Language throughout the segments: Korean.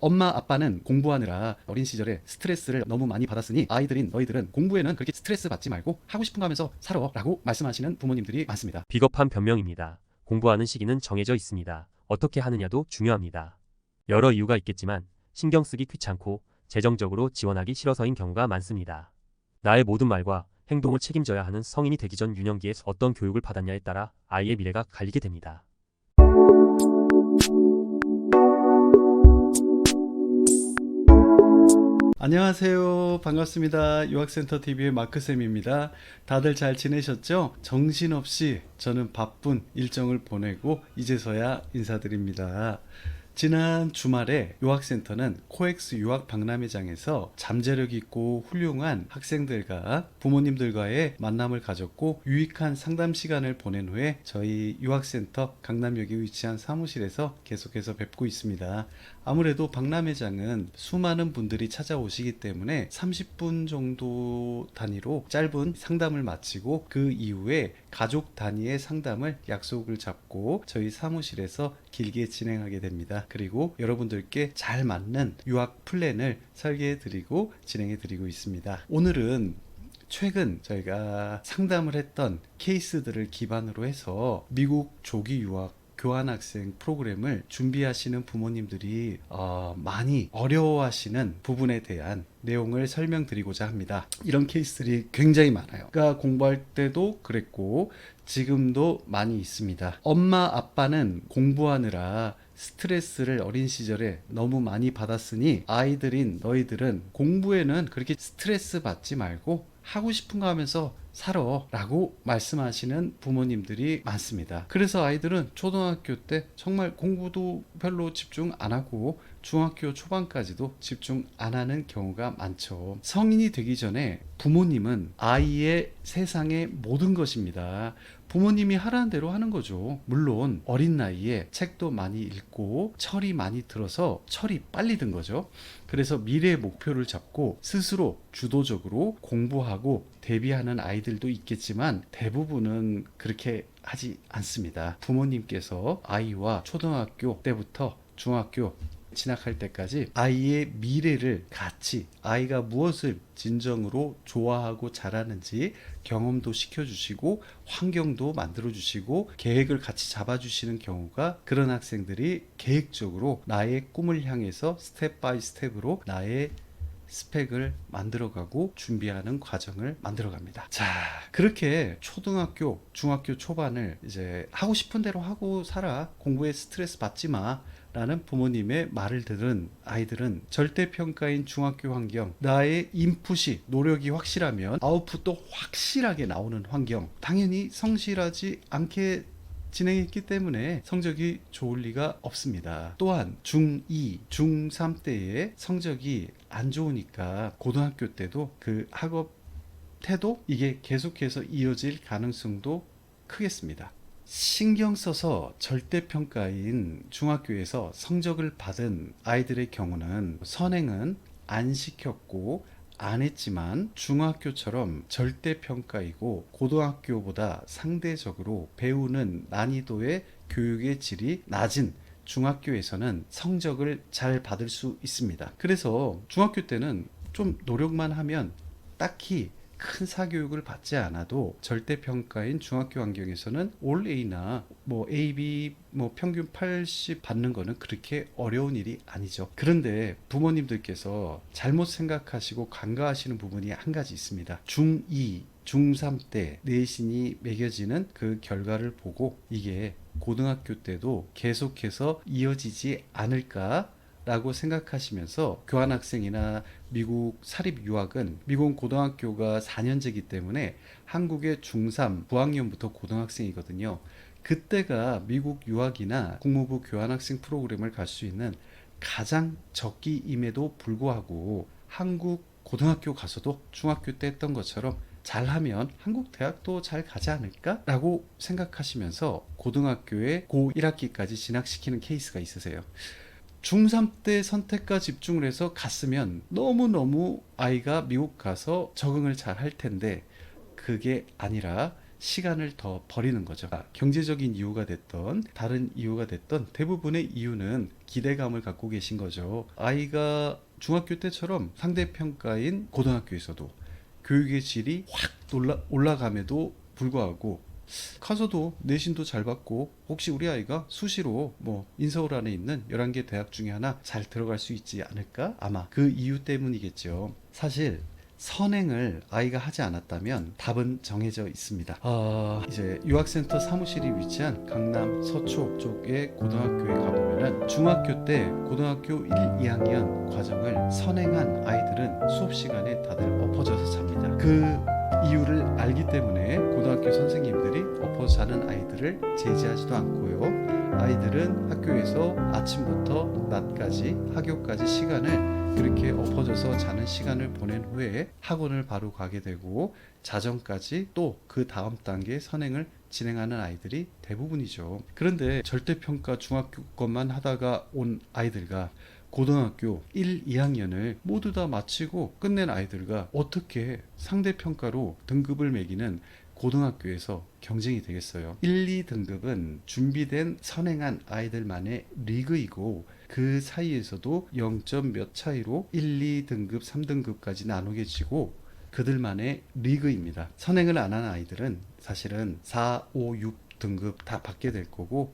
엄마 아빠는 공부하느라 어린 시절에 스트레스를 너무 많이 받았으니 아이들인 너희들은 공부에는 그렇게 스트레스 받지 말고 하고 싶은 거 하면서 살아 라고 말씀하시는 부모님들이 많습니다. 비겁한 변명입니다. 공부하는 시기는 정해져 있습니다. 어떻게 하느냐도 중요합니다. 여러 이유가 있겠지만 신경 쓰기 귀찮고 재정적으로 지원하기 싫어서인 경우가 많습니다. 나의 모든 말과 행동을 책임져야 하는 성인이 되기 전 유년기에 어떤 교육을 받았냐에 따라 아이의 미래가 갈리게 됩니다. 안녕하세요. 반갑습니다. 유학센터 TV의 마크쌤입니다. 다들 잘 지내셨죠? 정신없이 저는 바쁜 일정을 보내고 이제서야 인사드립니다. 지난 주말에 유학센터는 코엑스 유학 박람회장에서 잠재력 있고 훌륭한 학생들과 부모님들과의 만남을 가졌고 유익한 상담 시간을 보낸 후에 저희 유학센터 강남역에 위치한 사무실에서 계속해서 뵙고 있습니다. 아무래도 박람회장은 수많은 분들이 찾아오시기 때문에 30분 정도 단위로 짧은 상담을 마치고 그 이후에 가족 단위의 상담을 약속을 잡고 저희 사무실에서 길게 진행하게 됩니다. 그리고 여러분들께 잘 맞는 유학 플랜을 설계해 드리고 진행해 드리고 있습니다. 오늘은 최근 저희가 상담을 했던 케이스들을 기반으로 해서 미국 조기 유학 교환학생 프로그램을 준비하시는 부모님들이 많이 어려워하시는 부분에 대한 내용을 설명드리고자 합니다. 이런 케이스들이 굉장히 많아요. 그러니까 공부할 때도 그랬고 지금도 많이 있습니다. 엄마 아빠는 공부하느라 스트레스를 어린 시절에 너무 많이 받았으니 아이들인 너희들은 공부에는 그렇게 스트레스 받지 말고 하고 싶은 거 하면서 살아 라고 말씀하시는 부모님들이 많습니다. 그래서 아이들은 초등학교 때 정말 공부도 별로 집중 안 하고 중학교 초반까지도 집중 안 하는 경우가 많죠. 성인이 되기 전에 부모님은 아이의 세상의 모든 것입니다. 부모님이 하라는 대로 하는 거죠. 물론 어린 나이에 책도 많이 읽고 철이 많이 들어서 철이 빨리 든 거죠. 그래서 미래의 목표를 잡고 스스로 주도적으로 공부하고 대비하는 아이들도 있겠지만 대부분은 그렇게 하지 않습니다. 부모님께서 아이와 초등학교 때부터 중학교 진학할 때까지 아이의 미래를 같이 아이가 무엇을 진정으로 좋아하고 잘하는지 경험도 시켜주시고 환경도 만들어주시고 계획을 같이 잡아주시는 경우가 그런 학생들이 계획적으로 나의 꿈을 향해서 스텝 바이 스텝으로 나의 스펙을 만들어가고 준비하는 과정을 만들어갑니다. 자, 그렇게 초등학교, 중학교 초반을 이제 하고 싶은 대로 하고 살아. 공부에 스트레스 받지 마. 라는 부모님의 말을 들은 아이들은 절대평가인 중학교 환경, 나의 인풋이 노력이 확실하면 아웃풋도 확실하게 나오는 환경, 당연히 성실하지 않게 진행했기 때문에 성적이 좋을 리가 없습니다. 또한 중2, 중3 때의 성적이 안 좋으니까 고등학교 때도 그 학업 태도 이게 계속해서 이어질 가능성도 크겠습니다. 신경 써서 절대평가인 중학교에서 성적을 받은 아이들의 경우는 선행은 안 시켰고 안 했지만 중학교처럼 절대평가이고 고등학교보다 상대적으로 배우는 난이도의 교육의 질이 낮은 중학교에서는 성적을 잘 받을 수 있습니다. 그래서 중학교 때는 좀 노력만 하면 딱히 큰 사교육을 받지 않아도 절대평가인 중학교 환경에서는 올 A나 뭐 A, B 뭐 평균 80 받는 거는 그렇게 어려운 일이 아니죠. 그런데 부모님들께서 잘못 생각하시고 간과하시는 부분이 한 가지 있습니다. 중2, 중3 때 내신이 매겨지는 그 결과를 보고 이게 고등학교 때도 계속해서 이어지지 않을까 라고 생각하시면서 교환학생이나 미국 사립 유학은 미국 고등학교가 4년제이기 때문에 한국의 중3 9학년부터 고등학생이거든요. 그때가 미국 유학이나 국무부 교환학생 프로그램을 갈 수 있는 가장 적기임에도 불구하고 한국 고등학교 가서도 중학교 때 했던 것처럼 잘하면 한국 대학도 잘 가지 않을까? 라고 생각하시면서 고등학교에 고 1학기까지 진학시키는 케이스가 있으세요. 중3 때 선택과 집중을 해서 갔으면 너무너무 아이가 미국 가서 적응을 잘 할 텐데 그게 아니라 시간을 더 버리는 거죠. 경제적인 이유가 됐던 다른 이유가 됐던 대부분의 이유는 기대감을 갖고 계신 거죠. 아이가 중학교 때처럼 상대평가인 고등학교에서도 교육의 질이 확 올라감에도 불구하고 가서도 내신도 잘 받고 혹시 우리 아이가 수시로 뭐 인서울 안에 있는 11개 대학 중에 하나 잘 들어갈 수 있지 않을까? 아마 그 이유 때문이겠죠. 사실 선행을 아이가 하지 않았다면 답은 정해져 있습니다. 이제 유학센터 사무실이 위치한 강남 서초 쪽의 고등학교에 가보면은 중학교 때 고등학교 1, 2학년 과정을 선행한 아이들은 수업 시간에 다들 엎어져서 잡니다. 그 이유를 알기 때문에 고등학교 선생님들이 엎어져 자는 아이들을 제지하지도 않고요. 아이들은 학교에서 아침부터 낮까지 학교까지 시간을 그렇게 엎어져서 자는 시간을 보낸 후에 학원을 바로 가게 되고 자정까지 또 그 다음 단계 선행을 진행하는 아이들이 대부분이죠. 그런데 절대평가 중학교 것만 하다가 온 아이들과 고등학교 1, 2학년을 모두 다 마치고 끝낸 아이들과 어떻게 상대평가로 등급을 매기는 고등학교에서 경쟁이 되겠어요. 1, 2등급은 준비된 선행한 아이들만의 리그이고 그 사이에서도 0점 몇 차이로 1, 2등급, 3등급까지 나누게 지고 그들만의 리그입니다. 선행을 안 하는 아이들은 사실은 4, 5, 6등급 다 받게 될 거고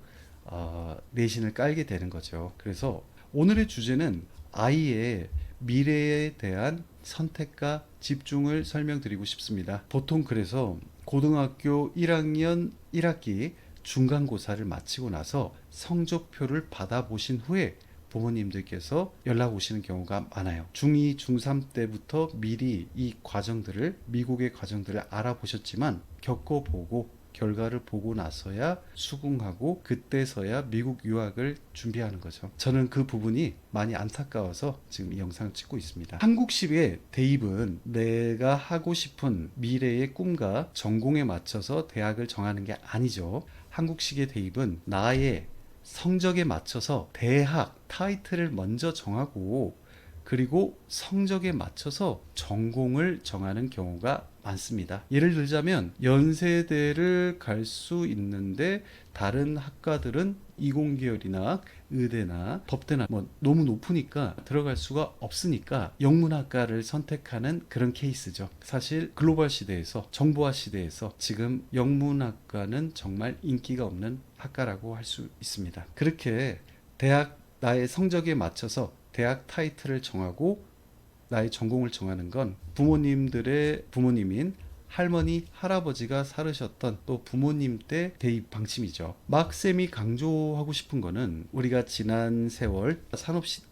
내신을 깔게 되는 거죠. 그래서 오늘의 주제는 아이의 미래에 대한 선택과 집중을 설명드리고 싶습니다. 보통 그래서 고등학교 1학년 1학기 중간고사를 마치고 나서 성적표를 받아보신 후에 부모님들께서 연락 오시는 경우가 많아요. 중2, 중3 때부터 미리 이 과정들을 미국의 과정들을 알아보셨지만 겪어보고 결과를 보고 나서야 수긍하고 그때서야 미국 유학을 준비하는 거죠. 저는 그 부분이 많이 안타까워서 지금 이 영상을 찍고 있습니다. 한국식의 대입은 내가 하고 싶은 미래의 꿈과 전공에 맞춰서 대학을 정하는 게 아니죠. 한국식의 대입은 나의 성적에 맞춰서 대학 타이틀을 먼저 정하고 그리고 성적에 맞춰서 전공을 정하는 경우가 많습니다. 예를 들자면 연세대를 갈 수 있는데 다른 학과들은 이공계열이나 의대나 법대나 뭐 너무 높으니까 들어갈 수가 없으니까 영문학과를 선택하는 그런 케이스죠. 사실 글로벌 시대에서 정보화 시대에서 지금 영문학과는 정말 인기가 없는 학과라고 할 수 있습니다. 그렇게 대학 나의 성적에 맞춰서 대학 타이틀을 정하고 나의 전공을 정하는 건 부모님들의 부모님인 할머니, 할아버지가 살으셨던 또 부모님 때 대입 방침이죠. 막쌤이 강조하고 싶은 거는 우리가 지난 세월 산업시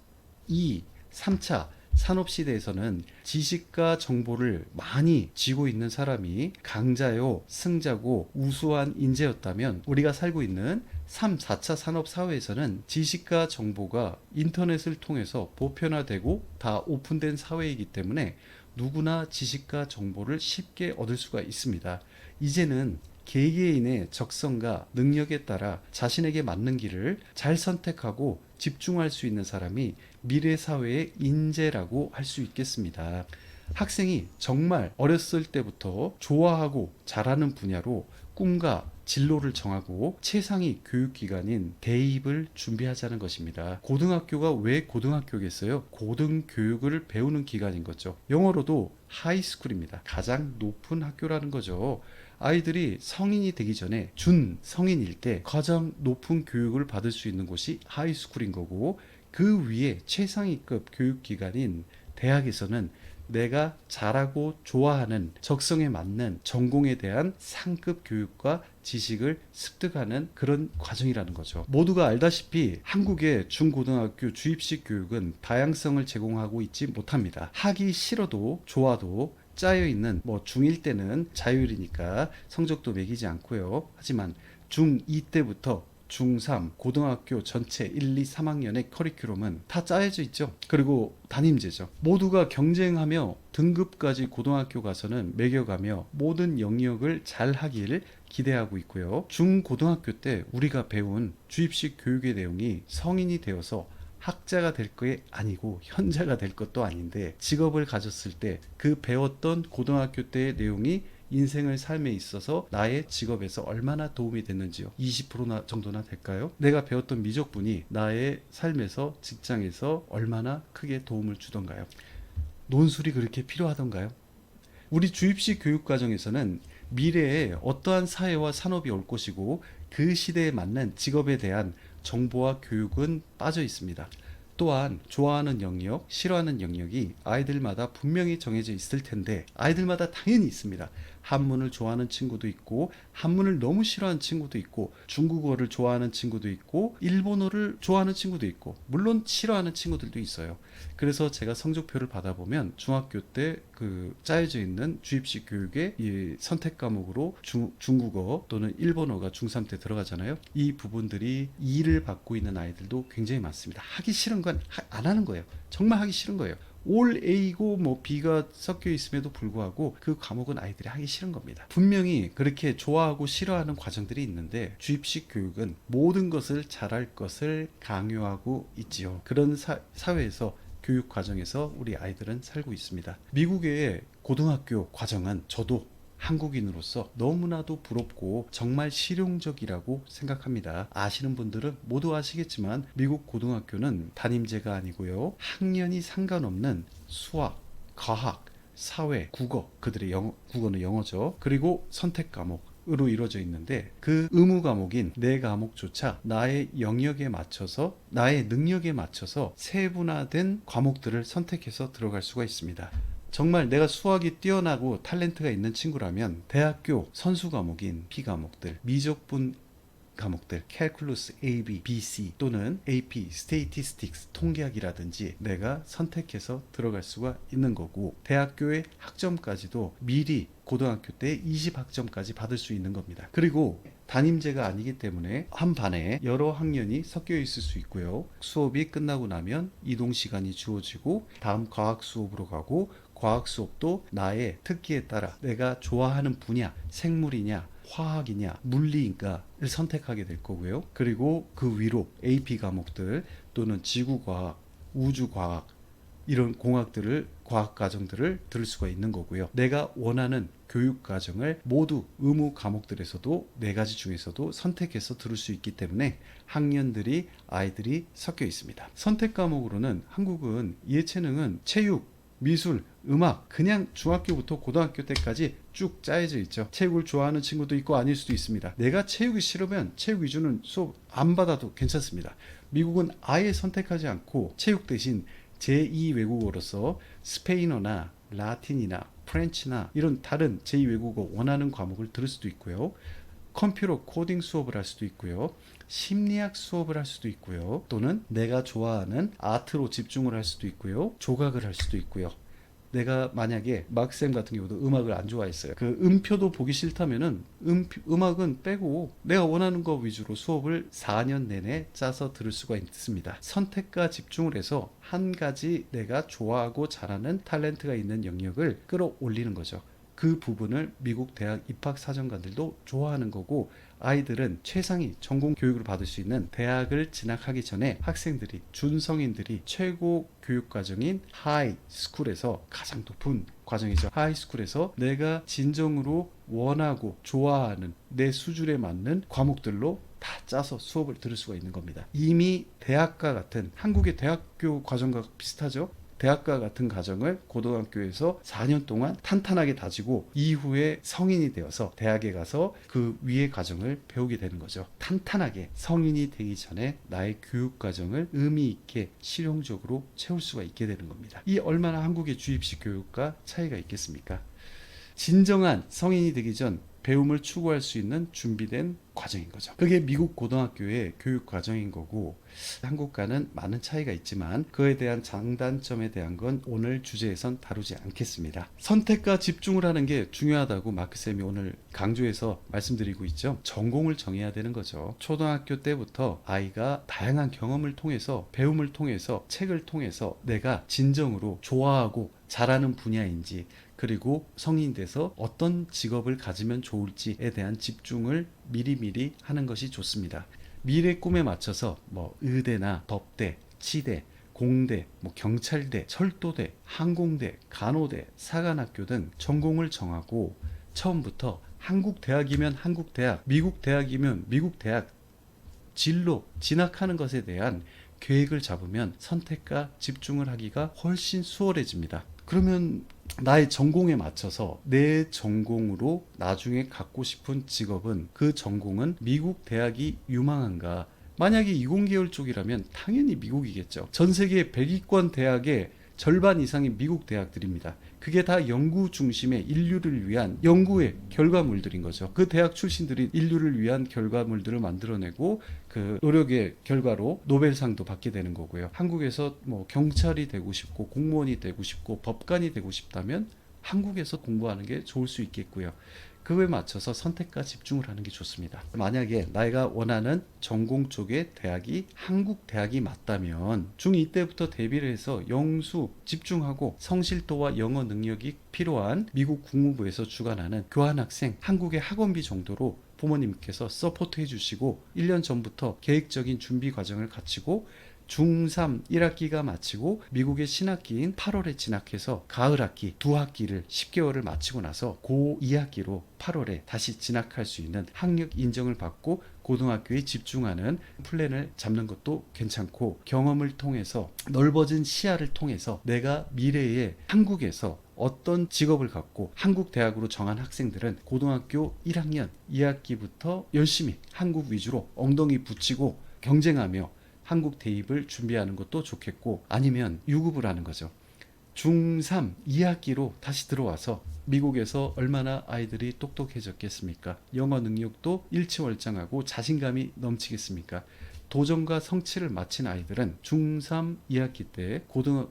3차 산업시대에서는 지식과 정보를 많이 쥐고 있는 사람이 강자요, 승자고 우수한 인재였다면 우리가 살고 있는 3, 4차 산업사회에서는 지식과 정보가 인터넷을 통해서 보편화되고 다 오픈된 사회이기 때문에 누구나 지식과 정보를 쉽게 얻을 수가 있습니다. 이제는 개개인의 적성과 능력에 따라 자신에게 맞는 길을 잘 선택하고 집중할 수 있는 사람이 미래 사회의 인재라고 할 수 있겠습니다. 학생이 정말 어렸을 때부터 좋아하고 잘하는 분야로 꿈과 진로를 정하고 최상위 교육기관인 대입을 준비하자는 것입니다. 고등학교가 왜 고등학교겠어요? 고등교육을 배우는 기관인 거죠. 영어로도 하이스쿨입니다. 가장 높은 학교라는 거죠. 아이들이 성인이 되기 전에 준 성인일 때 가장 높은 교육을 받을 수 있는 곳이 하이스쿨인 거고 그 위에 최상위급 교육기관인 대학에서는 내가 잘하고 좋아하는 적성에 맞는 전공에 대한 상급 교육과 지식을 습득하는 그런 과정이라는 거죠. 모두가 알다시피 한국의 중고등학교 주입식 교육은 다양성을 제공하고 있지 못합니다. 하기 싫어도 좋아도 짜여있는 중1 때는 자율이니까 성적도 매기지 않고요. 하지만 중2 때부터 중3, 고등학교 전체 1, 2, 3학년의 커리큘럼은 다 짜여져 있죠. 그리고 담임제죠. 모두가 경쟁하며 등급까지 고등학교 가서는 매겨가며 모든 영역을 잘 하길 기대하고 있고요. 중고등학교 때 우리가 배운 주입식 교육의 내용이 성인이 되어서 학자가 될 게 아니고 현자가 될 것도 아닌데 직업을 가졌을 때 그 배웠던 고등학교 때의 내용이 인생을 삶에 있어서 나의 직업에서 얼마나 도움이 됐는지요. 20% 정도나 될까요? 내가 배웠던 미적분이 나의 삶에서 직장에서 얼마나 크게 도움을 주던가요? 논술이 그렇게 필요하던가요? 우리 주입식 교육 과정에서는 미래에 어떠한 사회와 산업이 올 것이고 그 시대에 맞는 직업에 대한 정보와 교육은 빠져 있습니다. 또한 좋아하는 영역, 싫어하는 영역이 아이들마다 분명히 정해져 있을 텐데 아이들마다 당연히 있습니다. 한문을 좋아하는 친구도 있고 한문을 너무 싫어하는 친구도 있고 중국어를 좋아하는 친구도 있고 일본어를 좋아하는 친구도 있고 물론 싫어하는 친구들도 있어요. 그래서 제가 성적표를 받아보면 중학교 때 그 짜여져 있는 주입식 교육의 이 선택 과목으로 중국어 또는 일본어가 중3 때 들어가잖아요. 이 부분들이 2를 받고 있는 아이들도 굉장히 많습니다. 하기 싫은 건 안 하는 거예요. 정말 하기 싫은 거예요. 올 A고 뭐 B가 섞여 있음에도 불구하고 그 과목은 아이들이 하기 싫은 겁니다. 분명히 그렇게 좋아하고 싫어하는 과정들이 있는데 주입식 교육은 모든 것을 잘할 것을 강요하고 있지요. 그런 사회에서 교육 과정에서 우리 아이들은 살고 있습니다. 미국의 고등학교 과정은 저도 한국인으로서 너무나도 부럽고 정말 실용적이라고 생각합니다. 아시는 분들은 모두 아시겠지만 미국 고등학교는 단임제가 아니고요. 학년이 상관없는 수학, 과학, 사회, 국어, 그들의 국어는 영어죠. 그리고 선택 과목 으로 이루어져 있는데 그 의무 과목인 네 과목조차 나의 영역에 맞춰서 나의 능력에 맞춰서 세분화된 과목들을 선택해서 들어갈 수가 있습니다. 정말 내가 수학이 뛰어나고 탤런트가 있는 친구라면 대학교 선수 과목인 P 과목들, 미적분 과목들, 캘큘러스 A, B, B, C 또는 AP, 스테이티스틱스, 통계학이라든지 내가 선택해서 들어갈 수가 있는 거고 대학교의 학점까지도 미리 고등학교 때 20학점까지 받을 수 있는 겁니다. 그리고 단임제가 아니기 때문에 한 반에 여러 학년이 섞여 있을 수 있고요. 수업이 끝나고 나면 이동 시간이 주어지고 다음 과학 수업으로 가고 과학 수업도 나의 특기에 따라 내가 좋아하는 분야, 생물이냐 화학이냐 물리인가를 선택하게 될 거고요. 그리고 그 위로 AP 과목들 또는 지구과학, 우주과학 이런 공학들을 과학 과정들을 들을 수가 있는 거고요. 내가 원하는 교육 과정을 모두 의무 과목들에서도 네 가지 중에서도 선택해서 들을 수 있기 때문에 학년들이 아이들이 섞여 있습니다. 선택 과목으로는 한국은 예체능은 체육, 미술, 음악 그냥 중학교부터 고등학교 때까지 쭉 짜여져 있죠. 체육을 좋아하는 친구도 있고 아닐 수도 있습니다. 내가 체육이 싫으면 체육 위주는 수업 안 받아도 괜찮습니다. 미국은 아예 선택하지 않고 체육 대신 제2 외국어로서 스페인어나 라틴이나 프렌치나 이런 다른 제2 외국어 원하는 과목을 들을 수도 있고요. 컴퓨터 코딩 수업을 할 수도 있고요. 심리학 수업을 할 수도 있고요. 또는 내가 좋아하는 아트로 집중을 할 수도 있고요. 조각을 할 수도 있고요. 내가 만약에 마크쌤 같은 경우도 음악을 안 좋아했어요. 그 음표도 보기 싫다면은 음악은 빼고 내가 원하는 거 위주로 수업을 4년 내내 짜서 들을 수가 있습니다. 선택과 집중을 해서 한 가지 내가 좋아하고 잘하는 탤런트가 있는 영역을 끌어올리는 거죠. 그 부분을 미국 대학 입학 사정관들도 좋아하는 거고 아이들은 최상위 전공 교육을 받을 수 있는 대학을 진학하기 전에 학생들이 준성인들이 최고 교육 과정인 하이스쿨에서 가장 높은 과정이죠. 하이스쿨에서 내가 진정으로 원하고 좋아하는 내 수준에 맞는 과목들로 다 짜서 수업을 들을 수가 있는 겁니다. 이미 대학과 같은 한국의 대학교 과정과 비슷하죠. 대학과 같은 과정을 고등학교에서 4년 동안 탄탄하게 다지고 이후에 성인이 되어서 대학에 가서 그 위의 과정을 배우게 되는 거죠. 탄탄하게 성인이 되기 전에 나의 교육 과정을 의미 있게 실용적으로 채울 수가 있게 되는 겁니다. 이 얼마나 한국의 주입식 교육과 차이가 있겠습니까? 진정한 성인이 되기 전 배움을 추구할 수 있는 준비된 과정인 거죠. 그게 미국 고등학교의 교육 과정인 거고 한국과는 많은 차이가 있지만 그에 대한 장단점에 대한 건 오늘 주제에선 다루지 않겠습니다. 선택과 집중을 하는 게 중요하다고 마크쌤이 오늘 강조해서 말씀드리고 있죠. 전공을 정해야 되는 거죠. 초등학교 때부터 아이가 다양한 경험을 통해서 배움을 통해서 책을 통해서 내가 진정으로 좋아하고 잘하는 분야인지 그리고 성인이 돼서 어떤 직업을 가지면 좋을지에 대한 집중을 미리미리 하는 것이 좋습니다. 미래 꿈에 맞춰서 뭐 의대나 법대, 치대, 공대, 뭐 경찰대, 철도대, 항공대, 간호대, 사관학교 등 전공을 정하고 처음부터 한국 대학이면 한국 대학, 미국 대학이면 미국 대학 진로 진학하는 것에 대한 계획을 잡으면 선택과 집중을 하기가 훨씬 수월해집니다. 그러면 나의 전공에 맞춰서 내 전공으로 나중에 갖고 싶은 직업은, 그 전공은 미국 대학이 유망한가? 만약에 이공계열 쪽이라면 당연히 미국이겠죠. 전 세계 100위권 대학의 절반 이상이 미국 대학들입니다. 그게 다 연구 중심의 인류를 위한 연구의 결과물들인 거죠. 그 대학 출신들이 인류를 위한 결과물들을 만들어내고 그 노력의 결과로 노벨상도 받게 되는 거고요. 한국에서 뭐 경찰이 되고 싶고 공무원이 되고 싶고 법관이 되고 싶다면 한국에서 공부하는 게 좋을 수 있겠고요. 그거에 맞춰서 선택과 집중을 하는 게 좋습니다. 만약에 내가 원하는 전공 쪽의 대학이 한국 대학이 맞다면 중2 때부터 대비를 해서 영수 집중하고 성실도와 영어 능력이 필요한 미국 국무부에서 주관하는 교환학생 한국의 학원비 정도로 부모님께서 서포트 해주시고 1년 전부터 계획적인 준비 과정을 갖추고 중3 1학기가 마치고 미국의 신학기인 8월에 진학해서 가을 학기 2학기를 10개월을 마치고 나서 고 2학기로 8월에 다시 진학할 수 있는 학력 인정을 받고 고등학교에 집중하는 플랜을 잡는 것도 괜찮고, 경험을 통해서 넓어진 시야를 통해서 내가 미래에 한국에서 어떤 직업을 갖고 한국 대학으로 정한 학생들은 고등학교 1학년 2학기부터 열심히 한국 위주로 엉덩이 붙이고 경쟁하며 한국 대입을 준비하는 것도 좋겠고, 아니면 유급을 하는 거죠. 중3 2학기로 다시 들어와서 미국에서 얼마나 아이들이 똑똑해졌겠습니까? 영어 능력도 일치월장하고 자신감이 넘치겠습니까? 도전과 성취를 마친 아이들은 중3 2학기 때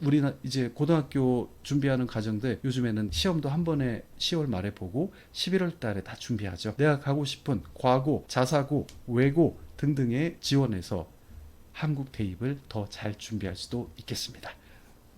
우리나 이제 고등학교 준비하는 과정들 요즘에는 시험도 한 번에 10월 말에 보고 11월 달에 다 준비하죠. 내가 가고 싶은 과고, 자사고, 외고 등등에 지원해서 한국 대입을 더 잘 준비할 수도 있겠습니다.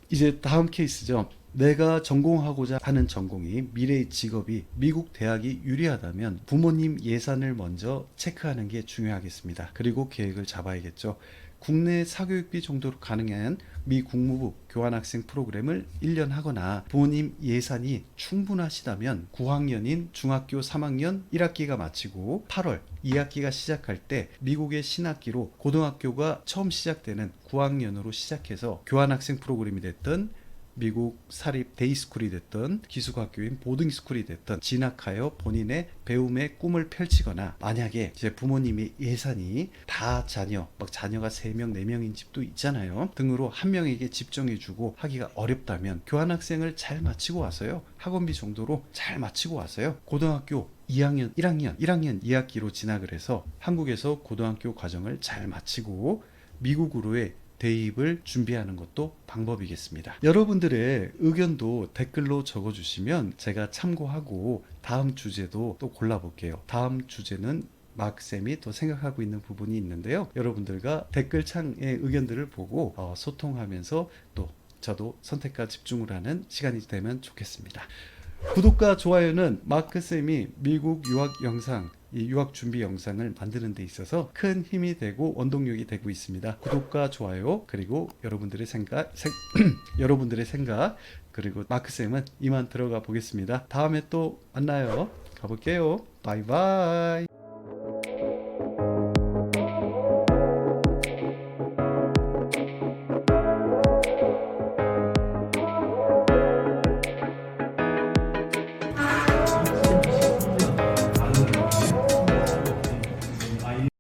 이제 다음 케이스죠. 내가 전공하고자 하는 전공이 미래의 직업이 미국 대학이 유리하다면 부모님 예산을 먼저 체크하는 게 중요하겠습니다. 그리고 계획을 잡아야겠죠. 국내 사교육비 정도로 가능한 미 국무부 교환학생 프로그램을 1년 하거나 부모님 예산이 충분하시다면 9학년인 중학교 3학년 1학기가 마치고 8월 2학기가 시작할 때 미국의 신학기로 고등학교가 처음 시작되는 9학년으로 시작해서 교환학생 프로그램이 됐든 미국 사립 데이스쿨이 됐든 기숙학교인 보딩스쿨이 됐든 진학하여 본인의 배움의 꿈을 펼치거나, 만약에 이제 부모님이 예산이 다 자녀가 3명 4명인 집도 있잖아요 등으로 한 명에게 집중해주고 하기가 어렵다면 교환학생을 잘 마치고 와서요, 학원비 정도로 잘 마치고 와서요, 고등학교 2학년 1학년 2학기로 진학을 해서 한국에서 고등학교 과정을 잘 마치고 미국으로의 대입을 준비하는 것도 방법이겠습니다. 여러분들의 의견도 댓글로 적어주시면 제가 참고하고 다음 주제도 또 골라볼게요. 다음 주제는 마크쌤이 또 생각하고 있는 부분이 있는데요. 여러분들과 댓글창의 의견들을 보고 소통하면서 또 저도 선택과 집중을 하는 시간이 되면 좋겠습니다. 구독과 좋아요는 마크쌤이 미국 유학 영상, 이 유학 준비 영상을 만드는 데 있어서 큰 힘이 되고 원동력이 되고 있습니다. 구독과 좋아요, 그리고 여러분들의 생각 그리고 마크쌤은 이만 들어가 보겠습니다. 다음에 또 만나요. 가볼게요. 바이바이.